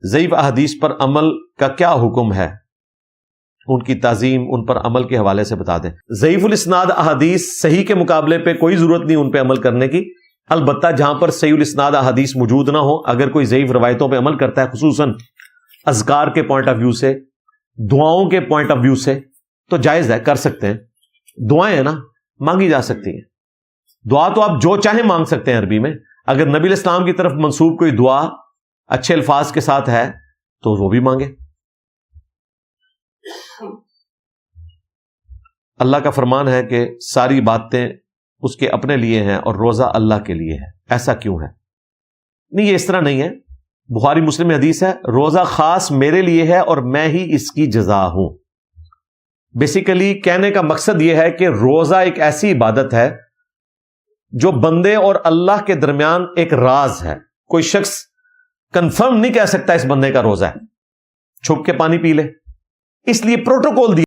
ضعیف احادیث پر عمل کا کیا حکم ہے، ان کی تعظیم، ان پر عمل کے حوالے سے بتا دیں۔ ضعیف الاسناد احادیث صحیح کے مقابلے پہ کوئی ضرورت نہیں ان پہ عمل کرنے کی، البتہ جہاں پر صحیح الاسناد احادیث موجود نہ ہو، اگر کوئی ضعیف روایتوں پہ عمل کرتا ہے، خصوصاً اذکار کے پوائنٹ آف ویو سے، دعاؤں کے پوائنٹ آف ویو سے، تو جائز ہے، کر سکتے ہیں۔ دعائیں ہیں نا، مانگی جا سکتی ہیں۔ دعا تو آپ جو چاہیں مانگ سکتے ہیں عربی میں۔ اگر نبی علیہ السلام کی طرف منسوب کوئی دعا اچھے الفاظ کے ساتھ ہے تو وہ بھی مانگے۔ اللہ کا فرمان ہے کہ ساری باتیں اس کے اپنے لیے ہیں اور روزہ اللہ کے لیے ہے، ایسا کیوں ہے؟ نہیں، یہ اس طرح نہیں ہے۔ بخاری مسلم میں حدیث ہے، روزہ خاص میرے لیے ہے اور میں ہی اس کی جزا ہوں۔ بیسیکلی کہنے کا مقصد یہ ہے کہ روزہ ایک ایسی عبادت ہے جو بندے اور اللہ کے درمیان ایک راز ہے۔ کوئی شخص کنفرم نہیں کہہ سکتا اس بندے کا روزہ ہے، چھپ کے پانی پی لے، اس لیے پروٹوکول دیا